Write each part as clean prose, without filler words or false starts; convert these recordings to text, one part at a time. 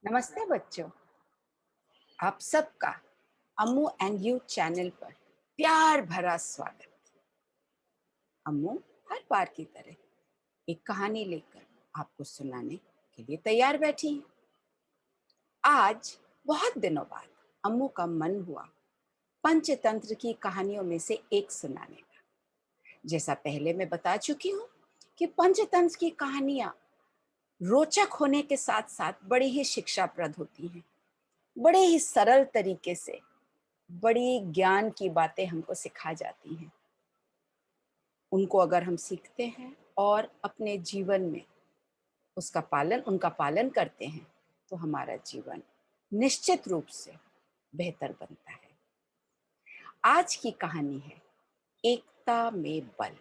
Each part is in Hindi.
नमस्ते बच्चों। आप सबका अम्मू एंड यू चैनल पर प्यार भरा स्वागत। अम्मू हर बार की तरह एक कहानी लेकर आपको सुनाने के लिए तैयार बैठी हैं। आज बहुत दिनों बाद अम्मू का मन हुआ पंचतंत्र की कहानियों में से एक सुनाने का। जैसा पहले मैं बता चुकी हूँ कि पंचतंत्र की कहानियां रोचक होने के साथ साथ बड़ी ही शिक्षाप्रद होती हैं। बड़े ही सरल तरीके से बड़ी ज्ञान की बातें हमको सिखा जाती हैं। उनको अगर हम सीखते हैं और अपने जीवन में उनका पालन करते हैं तो हमारा जीवन निश्चित रूप से बेहतर बनता है। आज की कहानी है एकता में बल।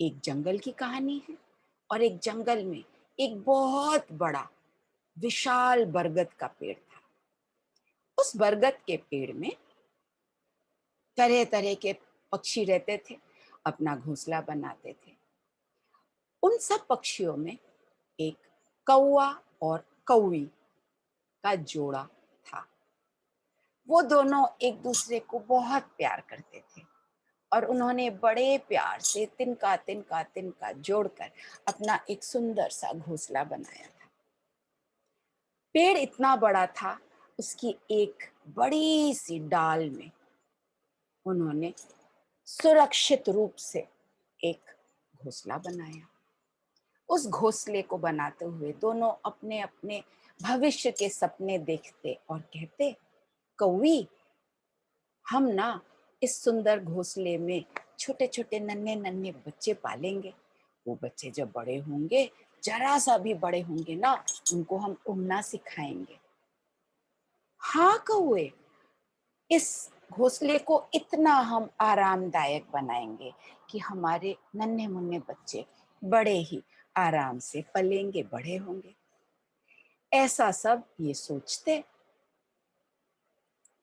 एक जंगल की कहानी है और एक जंगल में एक बहुत बड़ा विशाल बरगद का पेड़ था। उस बरगद के पेड़ में तरह तरह के पक्षी रहते थे, अपना घोंसला बनाते थे। उन सब पक्षियों में एक कौवा और कौवी का जोड़ा था। वो दोनों एक दूसरे को बहुत प्यार करते थे और उन्होंने बड़े प्यार से तिनका तिनका तिनका जोड़कर अपना एक सुंदर सा घोंसला बनाया था। पेड़ इतना बड़ा था, उसकी एक बड़ी सी डाल में उन्होंने सुरक्षित रूप से एक घोंसला बनाया। उस घोंसले को बनाते हुए दोनों अपने अपने भविष्य के सपने देखते और कहते, कौवी, हम ना इस सुंदर घोंसले में छोटे छोटे नन्हे नन्हे बच्चे पालेंगे। वो बच्चे जब बड़े होंगे, जरा सा भी बड़े होंगे ना, उनको हम उड़ना सिखाएंगे। हाँ कौवे, इस घोंसले को इतना हम आरामदायक बनाएंगे कि हमारे नन्हे मुन्ने बच्चे बड़े ही आराम से पलेंगे, बड़े होंगे। ऐसा सब ये सोचते।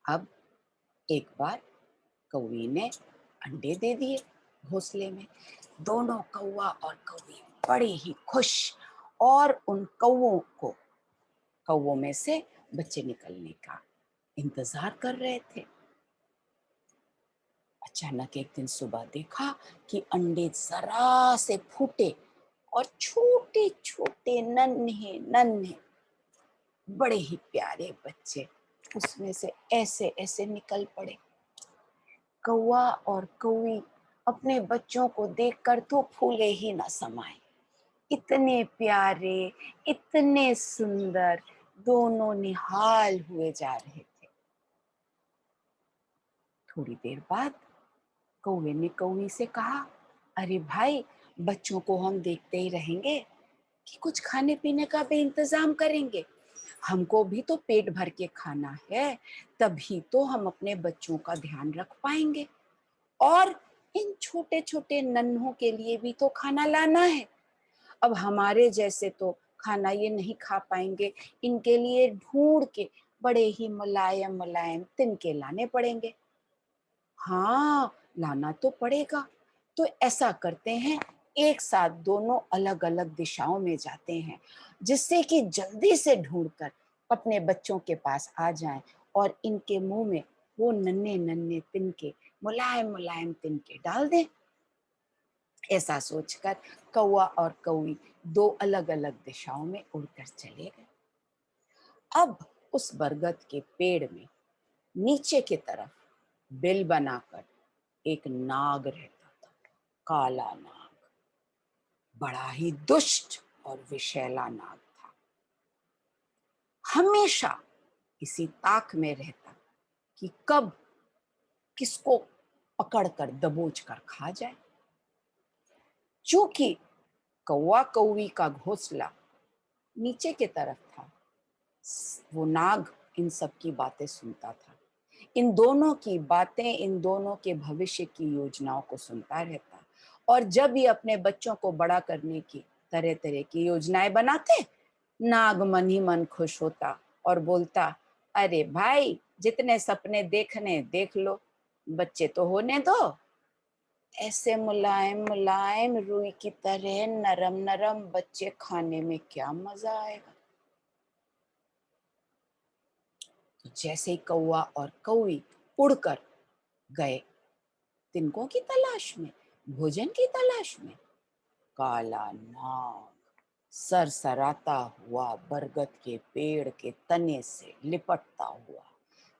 अब एक बार कौवी ने अंडे दे दिए घोंसले में। दोनों कौवा और कौवी बड़े ही खुश और उन कौवों में से बच्चे निकलने का इंतजार कर रहे थे। अचानक एक दिन सुबह देखा कि अंडे जरा से फूटे और छोटे छोटे नन्हे नन्हे बड़े ही प्यारे बच्चे उसमें से ऐसे ऐसे निकल पड़े। कौवा और कौवी अपने बच्चों को देखकर तो फूले ही न समाये। इतने प्यारे, इतने सुंदर, दोनों निहाल हुए जा रहे थे। थोड़ी देर बाद कौवे ने कौवी से कहा, अरे भाई, बच्चों को हम देखते ही रहेंगे कि कुछ खाने पीने का भी इंतजाम करेंगे। हमको भी तो पेट भर के खाना है, तभी तो हम अपने बच्चों का ध्यान रख पाएंगे। और इन छोटे छोटे नन्हों के लिए भी तो खाना लाना है। अब हमारे जैसे तो खाना ये नहीं खा पाएंगे, इनके लिए ढूंढ के बड़े ही मुलायम मुलायम तिनके लाने पड़ेंगे। हाँ, लाना तो पड़ेगा। तो ऐसा करते हैं, एक साथ दोनों अलग अलग दिशाओं में जाते हैं, जिससे कि जल्दी से ढूंढकर अपने बच्चों के पास आ जाएं और इनके मुंह में वो नन्हे नन्हे तिनके, मुलायम मुलायम तिनके डाल दें। ऐसा सोचकर कौवा और कौवी दो अलग अलग दिशाओं में उड़कर चले गए। अब उस बरगद के पेड़ में नीचे की तरफ बिल बनाकर एक नाग रहता था, काला नाग। बड़ा ही दुष्ट और विषैला नाग था। हमेशा इसी ताक में रहता कि कब किसको पकड़कर दबोच कर खा जाए। चूंकि कौवा कौवी का घोंसला नीचे की तरफ था, वो नाग इन सब की बातें सुनता था। इन दोनों की बातें, इन दोनों के भविष्य की योजनाओं को सुनता रहता। और जब ये अपने बच्चों को बड़ा करने की तरह तरह की योजनाएं बनाते, नाग मन ही मन खुश होता और बोलता, अरे भाई, जितने सपने देखने देख लो, बच्चे तो होने दो। ऐसे मुलायम मुलायम रुई की तरह नरम नरम बच्चे खाने में क्या मजा आएगा। जैसे ही कौवा और कौवी उड़कर गए तिनकों की तलाश में, भोजन की तलाश में, काला नाग सरसराता हुआ बरगद के पेड़ के तने से लिपटता हुआ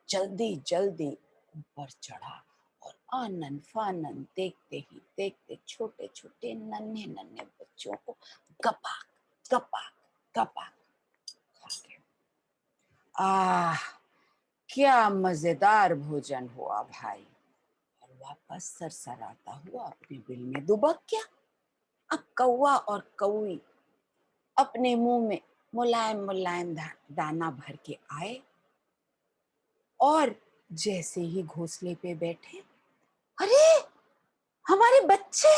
जल्दी जल्दी ऊपर चढ़ा और आनन फानन देखते ही देखते छोटे छोटे नन्हे नन्हे बच्चों को गपाक गपाक गपाक खा गया। आह, क्या मजेदार भोजन हुआ भाई। और वापस सरसराता हुआ अपने बिल में दुबक गया। अब कौवा और कौवी अपने मुंह में मुलायम मुलायम दाना भर के आए और जैसे ही घोंसले पे बैठे, अरे हमारे बच्चे,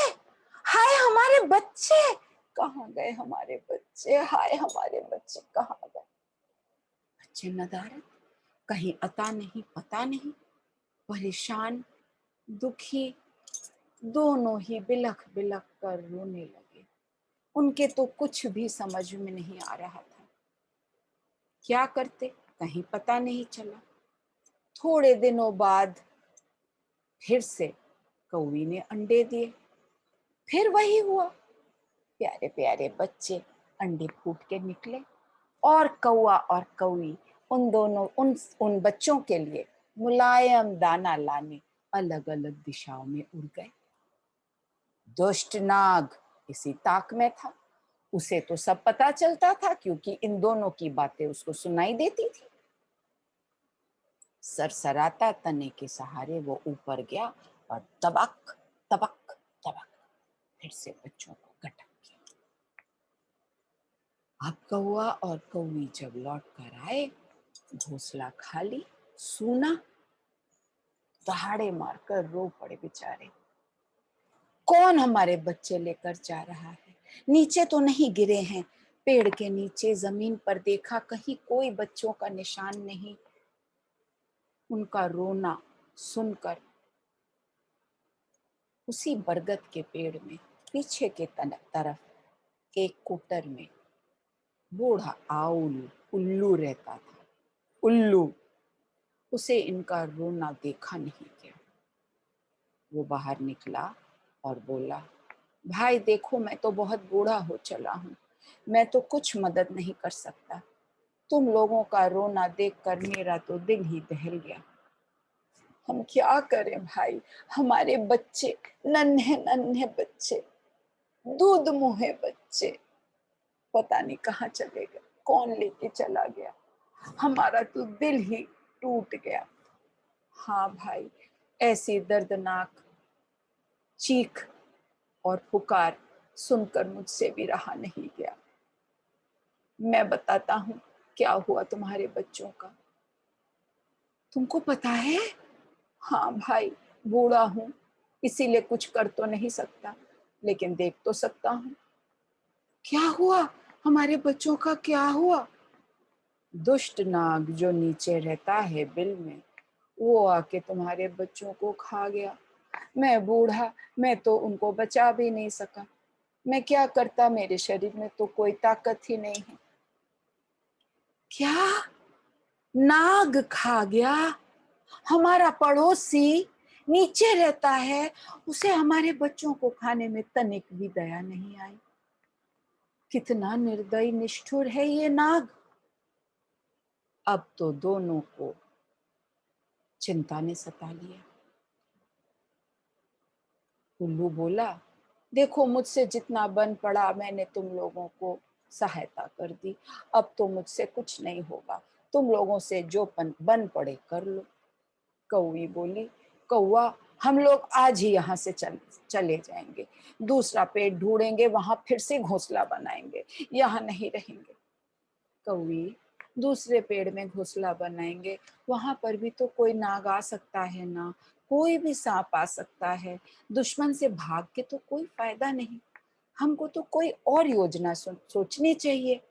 हाय हमारे बच्चे कहाँ गए, हमारे बच्चे, हाय हमारे बच्चे कहाँ गए। बच्चे नदारद, कहीं अता नहीं पता नहीं, परेशान दुखी दोनों ही बिलख बिलख कर रोने लगे। उनके तो कुछ भी समझ में नहीं आ रहा था, क्या करते कहीं पता नहीं चला। थोड़े दिनों बाद फिर से कौवी ने अंडे दिए, फिर वही हुआ। प्यारे प्यारे बच्चे अंडे फूट के निकले और कौवा और कौवी उन दोनों उन बच्चों के लिए मुलायम दाना लाने अलग अलग दिशाओं में उड़ गए। दुष्ट नाग इसी ताक में था। उसे तो सब पता चलता था क्योंकि इन दोनों की बातें उसको सुनाई देती थी। सरसराता तने के सहारे वो ऊपर गया और तबक तबक तबक फिर से बच्चों को गटक किया। अब कौवा और कौवी जब लौट कर आए, घोंसला खाली सूना, दहाड़े मारकर रो पड़े बेचारे। कौन हमारे बच्चे लेकर जा रहा है? नीचे तो नहीं गिरे हैं, पेड़ के नीचे जमीन पर देखा, कहीं कोई बच्चों का निशान नहीं। उनका रोना सुनकर उसी बरगद के पेड़ में पीछे के तरफ एक कुटर में बूढ़ा आउल उल्लू रहता था। उल्लू, उसे इनका रोना देखा नहीं गया। वो बाहर निकला और बोला, भाई देखो मैं तो बहुत बूढ़ा हो चला हूँ, मैं तो कुछ मदद नहीं कर सकता। तुम लोगों का रोना देखकर मेरा तो दिल ही दहल गया। हम क्या करें भाई, हमारे बच्चे, नन्हे नन्हे बच्चे, दूध मुहे बच्चे, पता नहीं कहाँ चले गए, कौन लेके चला गया। हमारा तो दिल ही टूट गया। हाँ भाई, ऐसी दर्दनाक चीख और पुकार सुनकर मुझसे भी रहा नहीं गया। मैं बताता हूँ क्या हुआ तुम्हारे बच्चों का। तुमको पता है? हाँ भाई, बूढ़ा हूं इसीलिए कुछ कर तो नहीं सकता, लेकिन देख तो सकता हूँ। क्या हुआ हमारे बच्चों का, क्या हुआ? दुष्ट नाग जो नीचे रहता है बिल में, वो आके तुम्हारे बच्चों को खा गया। मैं बूढ़ा, मैं तो उनको बचा भी नहीं सका। मैं क्या करता, मेरे शरीर में तो कोई ताकत ही नहीं है। क्या? नाग खा गया? हमारा पड़ोसी नीचे रहता है, उसे हमारे बच्चों को खाने में तनिक भी दया नहीं आई। कितना निर्दयी निष्ठुर है ये नाग। अब तो दोनों को चिंता ने सता लिया। उल्लू बोला, देखो मुझसे जितना बन पड़ा मैंने तुम लोगों को सहायता कर दी, अब तो मुझसे कुछ नहीं होगा, तुम लोगों से जो बन पड़े कर लो। कौवी बोली, कौवा हम लोग आज ही यहाँ से चले जाएंगे, दूसरा पेड़ ढूंढेंगे, वहां फिर से घोंसला बनाएंगे, यहाँ नहीं रहेंगे। कौवी दूसरे पेड़ में घोंसला बनाएंगे, वहां पर भी तो कोई नाग आ सकता है ना, कोई भी सांप आ सकता है। दुश्मन से भाग के तो कोई फायदा नहीं, हमको तो कोई और योजना सोचनी चाहिए।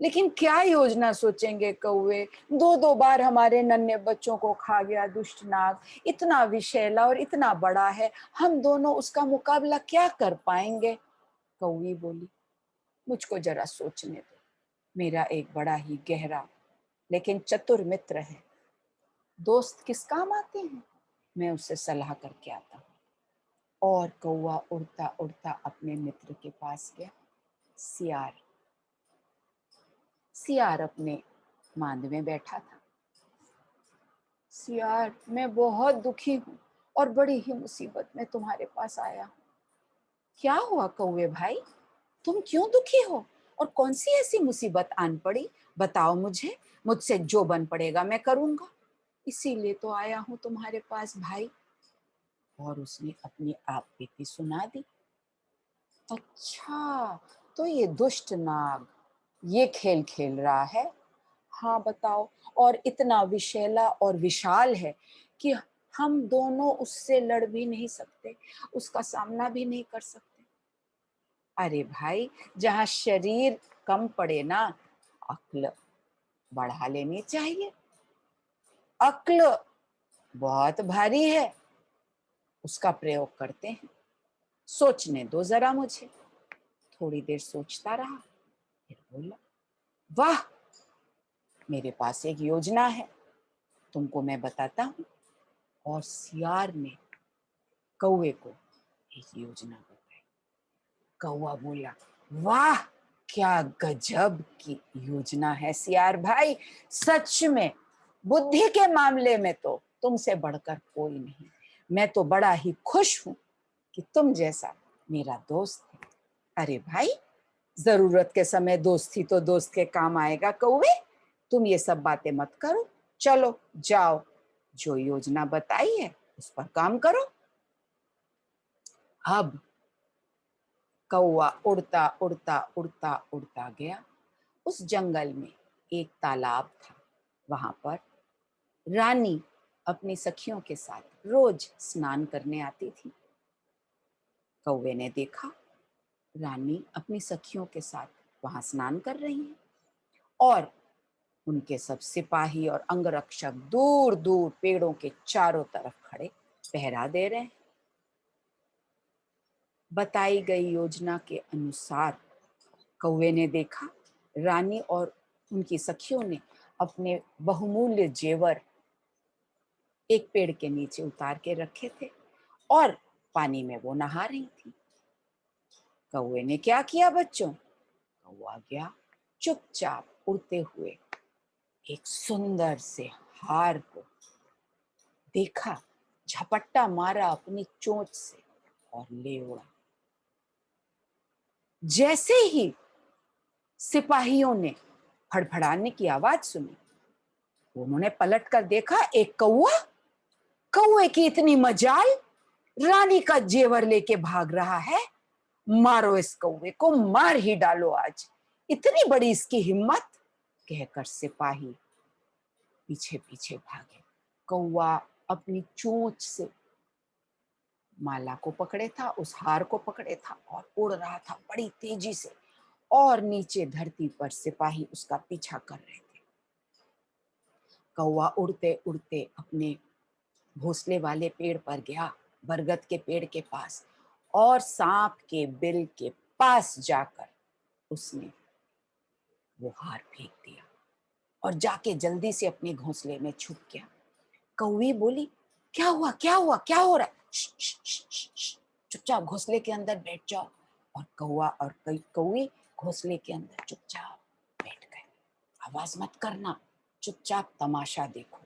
लेकिन क्या योजना सोचेंगे कौवे, दो दो बार हमारे नन्हे बच्चों को खा गया दुष्ट नाग, इतना विषैला और इतना बड़ा है, हम दोनों उसका मुकाबला क्या कर पाएंगे। कौवी बोली, मुझको जरा सोचने दो, मेरा एक बड़ा ही गहरा लेकिन चतुर मित्र है। दोस्त किस काम आते हैं, मैं उससे सलाह करके आता हूँ। और कौवा उड़ता उड़ता अपने मित्र के पास गया। सियार सियार अपने मांद में बैठा था। सियार, मैं बहुत दुखी हूँ और बड़ी ही मुसीबत में तुम्हारे पास आया हूँ। क्या हुआ कौवे भाई, तुम क्यों दुखी हो और कौन सी ऐसी मुसीबत आन पड़ी? बताओ मुझे, मुझसे जो बन पड़ेगा मैं करूंगा। इसीलिए तो आया हूँ तुम्हारे पास भाई। और उसने अपनी आप बीती सुना दी। अच्छा, तो ये दुष्ट नाग ये खेल खेल रहा है। हाँ बताओ, और इतना विशैला और विशाल है कि हम दोनों उससे लड़ भी नहीं सकते, उसका सामना भी नहीं कर सकते। अरे भाई, जहाँ शरीर कम पड़े ना, अक्ल बढ़ा लेनी चाहिए। अक्ल बहुत भारी है, उसका प्रयोग करते हैं। सोचने दो जरा मुझे। थोड़ी देर सोचता रहा, फिर बोला, वाह, मेरे पास एक योजना है, तुमको मैं बताता हूँ। और सियार ने कौवे को एक योजना बताई। कौवा बोला, वाह, क्या गजब की योजना है सियार भाई, सच में बुद्धि के मामले में तो तुमसे बढ़कर कोई नहीं। मैं तो बड़ा ही खुश हूं कि तुम जैसा मेरा दोस्त है। अरे भाई, जरूरत के समय दोस्ती तो दोस्त के काम आएगा कौवे। तुम ये सब बातें मत करो, चलो जाओ, जो योजना बताई है उस पर काम करो। अब कौवा उड़ता उड़ता उड़ता उड़ता गया। उस जंगल में एक तालाब था। वहां पर रानी अपनी सखियों के साथ रोज स्नान करने आती थी। कौवे ने देखा रानी अपनी सखियों के साथ वहां स्नान कर रही हैं और उनके सब सिपाही और अंगरक्षक दूर दूर पेड़ों के चारों तरफ खड़े पहरा दे रहे हैं। बताई गई योजना के अनुसार कौवे ने देखा रानी और उनकी सखियों ने अपने बहुमूल्य जेवर एक पेड़ के नीचे उतार के रखे थे और पानी में वो नहा रही थी। कौवे ने क्या किया बच्चों? कौवा गया चुपचाप उड़ते हुए एक सुंदर से हार को देखा, झपट्टा मारा अपनी चोंच से और ले उड़ा। जैसे ही सिपाहियों ने फड़फड़ाने की आवाज सुनी, उन्होंने पलट कर देखा, एक कौवा, कौवे की इतनी मजाल, रानी का जेवर लेके भाग रहा है। मारो इस कौवे को, मार ही डालो आज, इतनी बड़ी इसकी हिम्मत, कहकर सिपाही पीछे पीछे भागे। कौवा अपनी चोंच से माला को पकड़े था, उस हार को पकड़े था और उड़ रहा था बड़ी तेजी से। और नीचे धरती पर सिपाही उसका पीछा कर रहे थे। कौवा उड़ते उड़ते अपने घोंसले वाले पेड़ पर गया, बरगद के पेड़ के पास, और सांप के बिल के पास जाकर उसने वो हार फेंक दिया और जाके जल्दी से अपने घोंसले में छुप गया। कौवी बोली, क्या हुआ, क्या हुआ, क्या हो रहा है? चुपचाप घोंसले के अंदर बैठ जाओ। और कौवा और कौवी घोंसले के अंदर चुपचाप बैठ गए। आवाज मत करना, चुपचाप तमाशा देखो।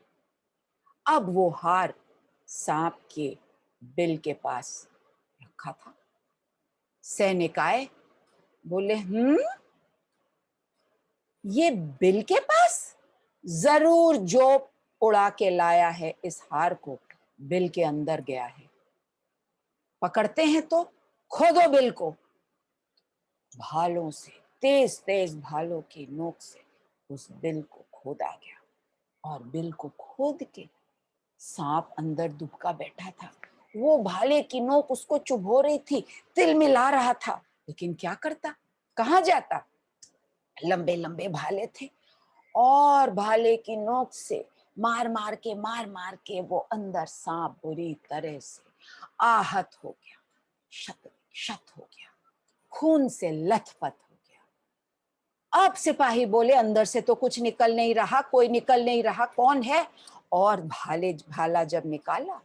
अब वो हार सांप के बिल के पास रखा था। सैनिक आए, बोले, ये बिल के पास? जरूर जो उड़ा के लाया है इस हार को बिल के अंदर गया है, पकड़ते हैं तो, खोदो बिल को। भालों से, तेज तेज भालों की नोक से उस बिल को खोदा गया और बिल को खोद के सांप अंदर दुबका बैठा था। वो भाले की नोक उसको चुभो रही थी, तिल मिला रहा था, लेकिन क्या करता, कहाँ जाता? लंबे लंबे भाले थे और भाले की नोक से मार मार के वो अंदर सांप बुरी तरह से आहत हो गया, शत शत हो गया, खून से लथपथ हो गया। अब सिपाही बोले, अंदर से तो कुछ निकल नहीं रहा, कोई निकल नहीं रहा, कौन है? और भाला जब निकाला,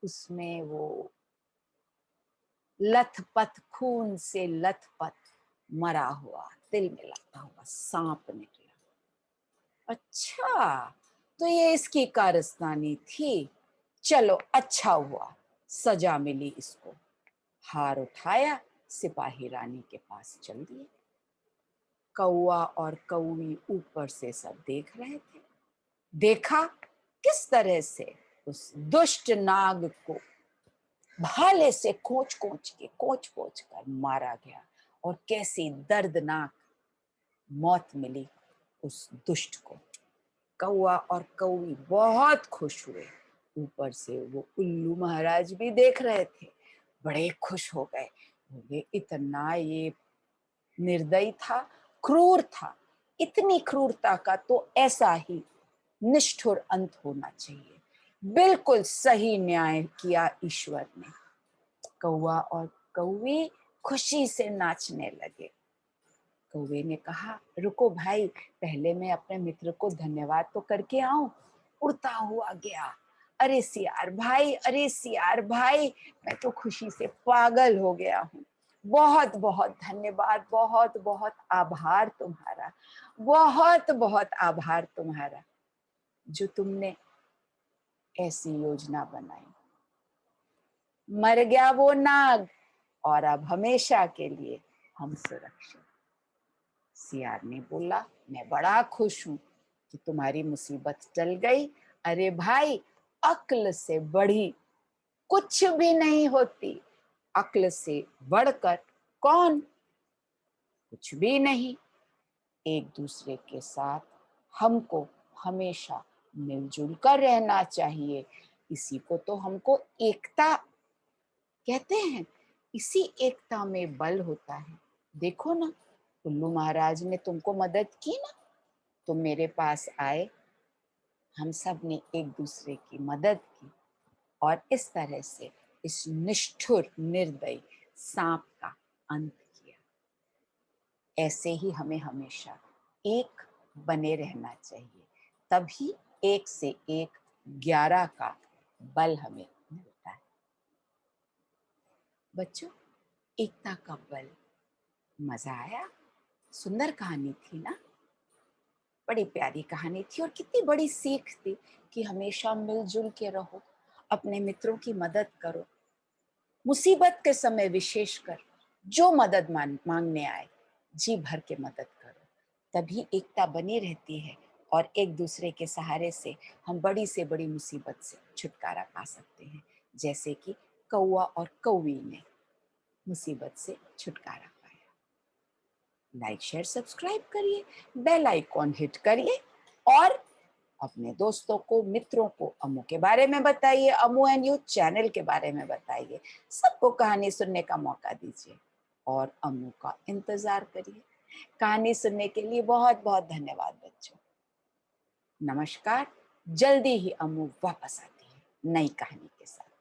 उसमें वो लथपथ, खून से लथपथ मरा हुआ, तिल मिलाता हुआ सांप निकला। अच्छा, तो ये इसकी कारस्तानी थी। चलो अच्छा हुआ, सजा मिली इसको। हार उठाया, सिपाही रानी के पास चल दिए। कौआ और कौवी ऊपर से सब देख रहे थे। देखा किस तरह से उस दुष्ट नाग को भाले से कोच कोच कर मारा गया, और कैसी दर्दनाक मौत मिली उस दुष्ट को। कौआ और कौवी बहुत खुश हुए। ऊपर से वो उल्लू महाराज भी देख रहे थे, बड़े खुश हो गए। बोले, इतना ये निर्दयी था, क्रूर था, इतनी क्रूरता का तो ऐसा ही निष्ठुर अंत होना चाहिए। बिल्कुल सही न्याय किया ईश्वर ने। कौआ और कौवी खुशी से नाचने लगे। कौवे ने कहा, रुको भाई, पहले मैं अपने मित्र को धन्यवाद तो करके आऊं। उड़ता हुआ गया। अरे सियार भाई, अरे सियार भाई, मैं तो खुशी से पागल हो गया हूँ। बहुत बहुत धन्यवाद, बहुत बहुत आभार तुम्हारा, बहुत बहुत आभार तुम्हारा, जो तुमने ऐसी योजना बनाई। मर गया वो नाग, और अब हमेशा के लिए हम सुरक्षित। सियार ने बोला, मैं बड़ा खुश हूं कि तुम्हारी मुसीबत टल गई। अरे भाई, अक्ल से बढ़ी कुछ भी नहीं होती। अक्ल से बढ़कर कौन? कुछ भी नहीं। एक दूसरे के साथ हमको हमेशा मिलजुल कर रहना चाहिए। इसी को तो हमको एकता कहते हैं। इसी एकता में बल होता है। देखो ना, उल्लू महाराज ने तुमको मदद की ना, तुम मेरे पास आए, हम सब ने एक दूसरे की मदद की, और इस तरह से इस निष्ठुर निर्दयी सांप का अंत किया। ऐसे ही हमें हमेशा एक बने रहना चाहिए, तभी एक से एक 11 का बल हमें मिलता है। बच्चों, एकता का बल, मजा आया? सुंदर कहानी थी ना? बड़ी प्यारी कहानी थी, और कितनी बड़ी सीख थी कि हमेशा मिलजुल के रहो, अपने मित्रों की मदद करो। मुसीबत के समय विशेषकर जो मदद मांगने आए, जी भर के मदद करो, तभी एकता बनी रहती है, और एक दूसरे के सहारे से हम बड़ी से बड़ी मुसीबत से छुटकारा पा सकते हैं, जैसे कि कौआ और कौवी ने मुसीबत से छुटकारा पाया। लाइक शेयर सब्सक्राइब करिए, बेल आइकॉन हिट करिए, और अपने दोस्तों को, मित्रों को अम्मू के बारे में बताइए, अम्मू एंड यू चैनल के बारे में बताइए। सबको कहानी सुनने का मौका दीजिए, और अम्मू का इंतजार करिए। कहानी सुनने के लिए बहुत बहुत धन्यवाद बच्चों। नमस्कार। जल्दी ही अम्मू वापस आती है नई कहानी के साथ।